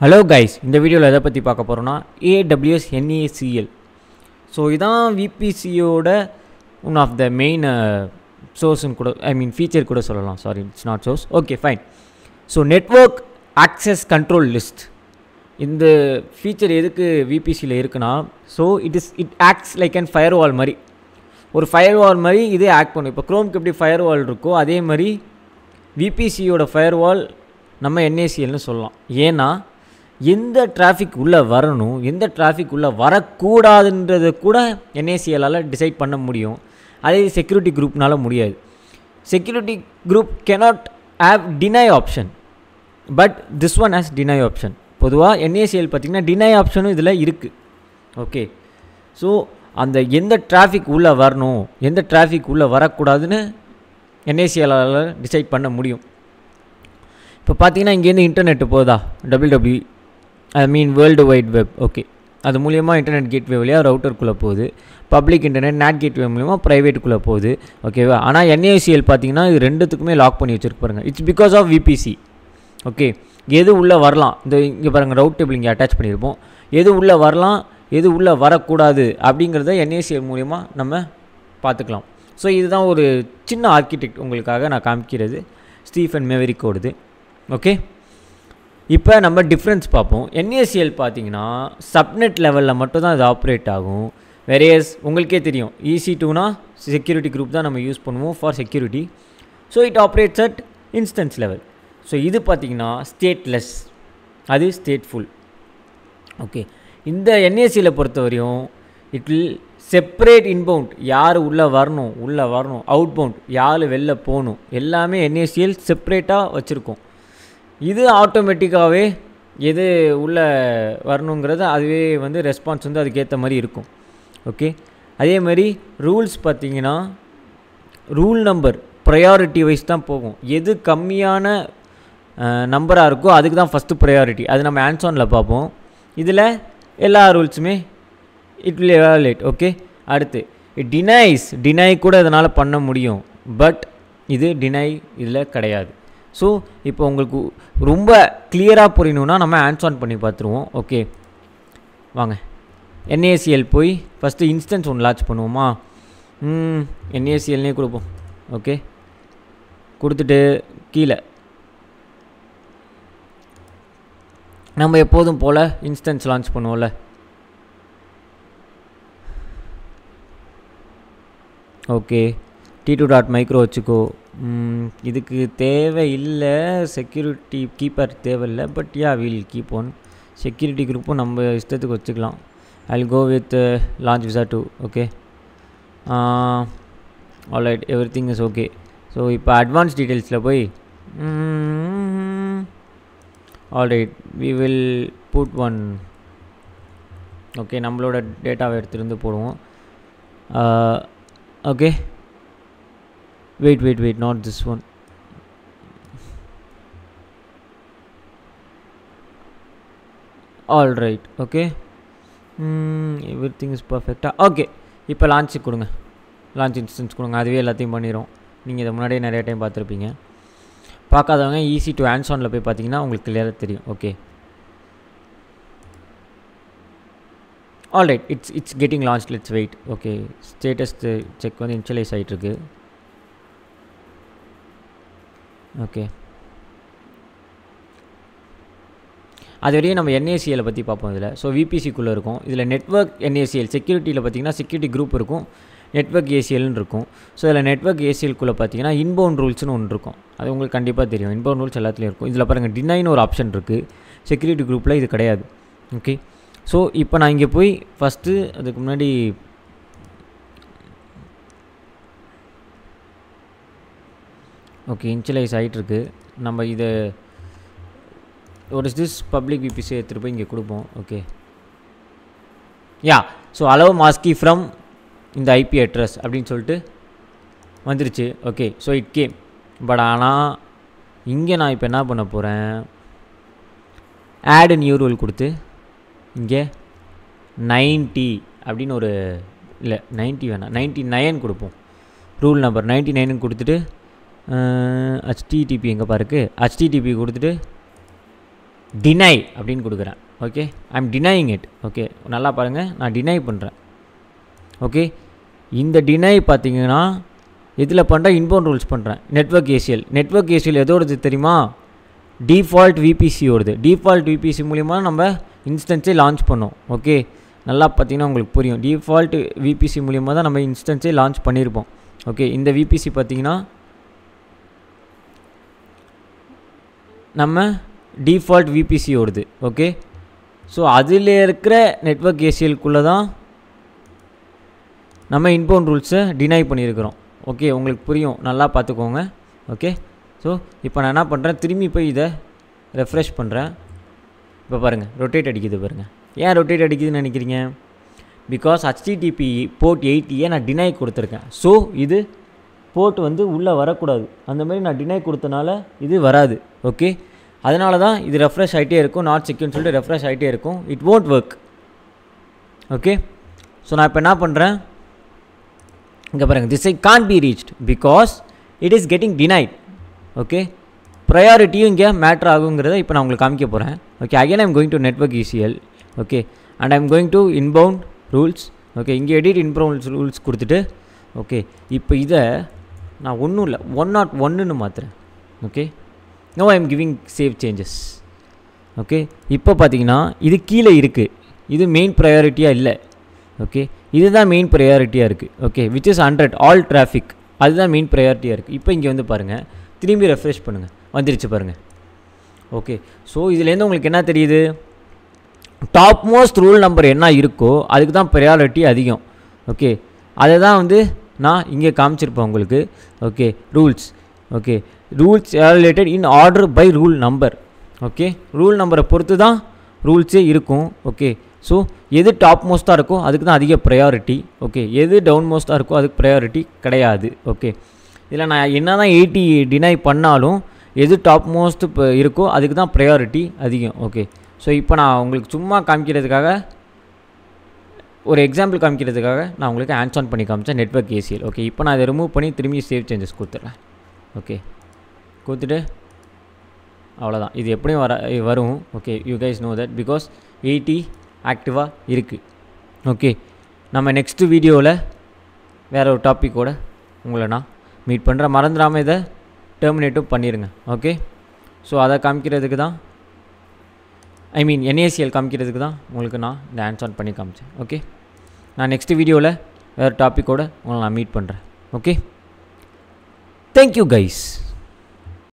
Hello guys, இந்த வீடியோவில் எதை பற்றி பார்க்க போகிறோன்னா AWS NACL. ஸோ இதான் விபிசியோட ஒன் ஆஃப் த மெயின் சோர்ஸ்ன்னு கூட ஃபீச்சர் கூட சொல்லலாம். Sorry, it's not source. Okay fine. So network access control list இந்த ஃபீச்சர் எதுக்கு விபிசியில் இருக்குன்னா, so it acts like and firewall மாதிரி, ஒரு ஃபயர் வால் மாதிரி இதே ஆக்ட் பண்ணும். இப்போ க்ரோம்க்கு எப்படி ஃபயர் வால் இருக்கோ அதே மாதிரி விபிசியோட ஃபயர் வால் நம்ம NACLன்னு சொல்லலாம். ஏன்னா எந்த டிராஃபிக் உள்ளே வரணும், எந்த டிராஃபிக் உள்ளே வரக்கூடாதுன்றதை கூட NACLால் டிசைட் பண்ண முடியும். அதே செக்யூரிட்டி குரூப்னால முடியாது. Security group cannot have deny option, but this one has deny option. பொதுவாக NACL பார்த்திங்கன்னா deny ஆப்ஷனும் இதில் இருக்குது. ஓகே, ஸோ அந்த எந்த டிராஃபிக் உள்ளே வரணும், எந்த டிராஃபிக் உள்ளே வரக்கூடாதுன்னு NACLால் டிசைட் பண்ண முடியும். இப்போ பார்த்தீங்கன்னா இங்கேருந்து இன்டர்நெட்டு போதா, WWW world wide web. Okay, அது மூலியமாக இன்டர்நெட் கேட்வே வழியாக ரவுட்டருக்குள்ளே போகுது. பப்ளிக் இன்டர்நெட் நேட் கேட்வே மூலியமாக ப்ரைவேட்டுக்குள்ளே போகுது. ஓகேவா? ஆனால் NACL பார்த்தீங்கன்னா இது ரெண்டுத்துக்குமே லாக் பண்ணி வச்சுருக்கு பாருங்கள். It's because of VPC. Okay, எது உள்ளே வரலாம், இந்த இங்கே பாருங்கள் ரவுட் டேபிள் இங்கே அட்டாச் பண்ணியிருப்போம். எது உள்ளே வரலாம், எது உள்ளே வரக்கூடாது அப்படிங்கிறத NACL மூலிமா நம்ம பார்த்துக்கலாம். ஸோ இதுதான் ஒரு சின்ன ஆர்கிடெக்ட் உங்களுக்காக நான் காமிக்கிறது, ஸ்டீஃபன் மேவரிக்கோடுது. ஓகே, இப்போ நம்ம டிஃப்ரென்ஸ் பார்ப்போம். NACL பார்த்தீங்கன்னா சப்நெட் லெவலில் மட்டும் தான் இது ஆப்ரேட் ஆகும். வேரியஸ் உங்களுக்கே தெரியும், EC2னா செக்யூரிட்டி குரூப் தான் நம்ம யூஸ் பண்ணுவோம் for security. So it operates at instance level. So இது பார்த்தீங்கன்னா ஸ்டேட்லெஸ், அது ஸ்டேட்ஃபுல். ஓகே, இந்த NACL பொறுத்த வரையும் இட் வில் செப்பரேட் இன்பவுண்ட், யார் உள்ளே வரணும், அவுட்பவுண்ட் யார் வெளில போகணும், எல்லாமே NACL செப்பரேட்டாக வச்சுருக்கோம். இது ஆட்டோமேட்டிக்காகவே எது உள்ளே வரணுங்கிறது அதுவே ரெஸ்பான்ஸ் அதுக்கேற்ற மாதிரி இருக்கும். ஓகே, அதே மாதிரி ரூல்ஸ் பார்த்திங்கன்னா ரூல் நம்பர் ப்ரையாரிட்டி வைஸ் தான் போகும். எது கம்மியான நம்பராக இருக்கோ அதுக்கு தான் ஃபஸ்ட்டு ப்ரையாரிட்டி. அது நம்ம ஹேண்ட்ஸ்-ஆனில் பார்ப்போம். இதில் எல்லா ரூல்ஸுமே இட் வில் எவாலுவேட். ஓகே, அடுத்து டினை கூட இதனால் பண்ண முடியும், பட் இது டினை இதில் கிடையாது. ஸோ இப்போ உங்களுக்கு ரொம்ப கிளியராக புரியணுன்னா நம்ம ஹேண்ட்ஸ்-ஆன் பண்ணி பார்த்துருவோம். ஓகே வாங்க, NACL போய் ஃபஸ்ட்டு இன்ஸ்டன்ஸ் ஒன்று லான்ச் பண்ணுவோமா. NACLனே கொடுப்போம். ஓகே, கொடுத்துட்டு கீழே நம்ம எப்போதும் போல் இன்ஸ்டன்ஸ் லான்ச் பண்ணுவோம்ல. ஓகே, T2.micro வச்சுக்கோ. இதுக்கு தேவையில்லை, செக்யூரிட்டி கீப்பர் தேவையில்லை, but will keep one. Security குரூப்பும் நம்ம இஷ்டத்துக்கு வச்சுக்கலாம். I will go with launch visa 2. Okay, alright, everything is okay. So இப்போ அட்வான்ஸ் டீட்டெயில்ஸில் போய் alright we will put one. Okay, நம்மளோட டேட்டாவை எடுத்துகிட்டு போடுவோம். Okay, wait, not this one. All right, okay, everything is perfect. Okay, இப்போ launch கொடுங்க, launch instance கொடுங்க, அதுவே எல்லாத்தையும் பண்ணிடும். நீங்கள் இதை முன்னாடியே நிறைய டைம் பார்த்துருப்பீங்க. பார்க்காதவங்க EC2 ஹேண்ட்ஸ்-ஆனில் போய் பார்த்தீங்கன்னா உங்களுக்கு கிளியராக தெரியும். Okay, alright, it's getting launch, let's wait. Okay, status check initialize ஆகிட்டுருக்கு. ஓகே, அது வரையும் நம்ம NACL பற்றி பார்ப்போம். இதில் ஸோ விபிசிக்குள்ளே இருக்கும். இதில் நெட்வொர்க் NACL, செக்யூரிட்டியில் பார்த்திங்கன்னா செக்யூரிட்டி குரூப் இருக்கும், நெட்வொர்க் ACLன்னு இருக்கும். ஸோ இதில் நெட்வொர்க் ACLக்குள்ளே பார்த்தீங்கன்னா இன்பவுண்ட் ரூல்ஸ்னு ஒன்று இருக்கும். அது உங்களுக்கு கண்டிப்பாக தெரியும். இன்பவுண்ட் ரூல்ஸ் எல்லாத்துலேயும் இருக்கும். இதில் பாருங்கள் டினைன்னு ஒரு ஆப்ஷன் இருக்குது. செக்யூரிட்டி குரூப்பில் இது கிடையாது. ஓகே, ஸோ இப்போ நான் இங்கே போய் ஃபஸ்ட்டு அதுக்கு முன்னாடி ஓகே இன்ஷியலைஸ் ஆகிட்டுருக்கு. நம்ம இதை ஒரு பப்ளிக் விபிசி எடுத்துகிட்டு போய் இங்கே கொடுப்போம். ஓகே, ஸோ அலோவ் மாஸ்கி ஃப்ரம் இந்த IP அட்ரஸ் அப்படின்னு சொல்லிட்டு வந்துருச்சு. Okay, so it came. But ஆனால் இங்கே நான் இப்போ என்ன பண்ண போகிறேன், ஆட் நியூ ரூல் கொடுத்து இங்கே 90 அப்படின்னு ஒரு, இல்லை 90 வேணாம், 99 கொடுப்போம். ரூல் நம்பர் 99 கொடுத்துட்டு HTTP எங்கே பாருக்கு, HTTP கொடுத்துட்டு டினை அப்படின்னு கொடுக்குறேன். Okay, I am denying it. Okay, நல்லா பாருங்கள், நான் டினை பண்ணுறேன். ஓகே, இந்த டினை பார்த்தீங்கன்னா இதில் பண்ணுற இன்பவுண்ட் ரூல்ஸ் பண்ணுறேன். Network ACL. நெட்வொர்க் ஏசிஎல் எதோடது தெரியுமா? டிஃபால்ட் விபிசியோடது. டிஃபால்ட் விபிசி மூலிமா நம்ம இன்ஸ்டன்ஸே லான்ச் பண்ணோம். ஓகே, நல்லா பார்த்தீங்கன்னா உங்களுக்கு புரியும். டிஃபால்ட் விபிசி மூலிமா தான் நம்ம இன்ஸ்டன்ஸே லான்ச் பண்ணியிருப்போம். ஓகே, இந்த விபிசி பார்த்தீங்கன்னா நம்ம டிஃபால்ட் விபிசியோடது. ஓகே, ஸோ அதில் இருக்கிற நெட்வொர்க் ஏசிஎல்குள்ளே தான் நம்ம இன்பவுண்ட் ரூல்ஸை டினை பண்ணியிருக்கிறோம். ஓகே, உங்களுக்கு புரியும், நல்லா பார்த்துக்கோங்க. ஓகே, ஸோ இப்போ நான் என்ன பண்ணுறேன், திரும்பி போய் இதை ரெஃப்ரெஷ் பண்ணுறேன். இப்போ பாருங்கள், ரொட்டேட் அடிக்குது பாருங்கள். ஏன் ரொட்டேட் அடிக்குதுன்னு நினைக்கிறீங்க? பிகாஸ் ஹச்டிடிபி போர்ட் 80 நான் டினை கொடுத்துருக்கேன். ஸோ இது போர்ட் வந்து உள்ளே வரக்கூடாது. அந்த மாதிரி நான் டினை கொடுத்தனால இது வராது. ஓகே, அதனால தான் இது ரெஃப்ரெஷ் ஆகிட்டே இருக்கும். நாட் செக்யூர்னு சொல்லிட்டு ரெஃப்ரெஷ் ஆகிட்டே இருக்கும். It won't work. Okay, so நான் இப்போ என்ன பண்ணுறேன், இங்கே பாருங்கள், this I can't be reached because it is getting denied. Okay, ப்ரையாரிட்டியும் இங்கே மேட்ரு ஆகுங்கிறத இப்போ நான் உங்களுக்கு காமிக்க போகிறேன். Okay, again I'm going to network ECL. Okay, and I'm going to inbound rules. Okay, இங்கே எடிட் இன்பவுண்ட் ரூல்ஸ் கொடுத்துட்டு ஓகே, இப்போ இதை நான் ஒன்றும் இல்லை 101ன்னு மாற்றுறேன். Okay, no I am giving save changes. Okay, இப்போ பார்த்தீங்கன்னா இது கீழே இருக்குது. இது மெயின் ப்ரையாரிட்டியாக இல்லை. ஓகே, இதுதான் மெயின் ப்ரையாரிட்டியாக இருக்குது. Okay, which is 100 all traffic. அதுதான் மெயின் ப்ரையாரிட்டியாக இருக்குது. இப்போ இங்கே வந்து பாருங்கள், திரும்பி ரெஃப்ரெஷ் பண்ணுங்கள், வந்துருச்சு பாருங்கள். ஓகே, ஸோ இதுலேருந்து உங்களுக்கு என்ன தெரியுது, டாப் மோஸ்ட் ரூல் நம்பர் என்ன இருக்கோ அதுக்கு தான் ப்ரையாரிட்டி அதிகம். ஓகே, அதை தான் வந்து நான் இங்கே காமிச்சிருப்பேன் உங்களுக்கு. Okay, rules. Okay, rules related in order by rule number. Okay, rule நம்பரை பொறுத்து தான் ரூல்ஸே இருக்கும். ஓகே, ஸோ எது டாப் மோஸ்ட்டாக இருக்கோ அதுக்கு தான் அதிக ப்ரையாரிட்டி. ஓகே, எது டவுன் மோஸ்ட்டாக இருக்கோ அதுக்கு ப்ரையாரிட்டி கிடையாது. ஓகே, இதில் நான் என்ன தான் 80 டினை பண்ணாலும் எது டாப் மோஸ்ட் இப்போ இருக்கோ அதுக்கு தான் ப்ரையாரிட்டி அதிகம். ஓகே, ஸோ இப்போ நான் உங்களுக்கு சும்மா காமிக்கிறதுக்காக, ஒரு எக்ஸாம்பிள் காமிக்கிறதுக்காக நான் உங்களுக்கு ஹேண்ட்ஸ் ஆன் பண்ணி காமிச்சேன் நெட்வொர்க் ECL. ஓகே, இப்போ நான் இதை ரிமூவ் பண்ணி திரும்பி சேவ் சேஞ்சஸ் கொடுத்துட்றேன். ஓகே, கொடுத்துட்டு அவ்வளோதான். இது எப்படியும் வரும். Okay, you guys know that because 80 ஆக்டிவாக இருக்குது. ஓகே, நம்ம நெக்ஸ்ட்டு வீடியோவில் வேறு ஒரு டாப்பிக்கோடு உங்களை நான் மீட் பண்ணுறேன். மறந்துடாமல் இதை டெர்மினேட்டும் பண்ணிடுங்க. ஓகே, ஸோ அதை காமிக்கிறதுக்கு தான், ஐ மீன் NACL காமிக்கிறதுக்கு தான் உங்களுக்கு நான் இந்த ஹேண்ட்ஸ் ஆன் பண்ணி காமிச்சேன். ஓகே, நான் நெக்ஸ்ட்டு வீடியோவில் வேறு டாப்பிக்கோடு உங்களை நான் மீட் பண்ணுறேன். Okay, thank you guys.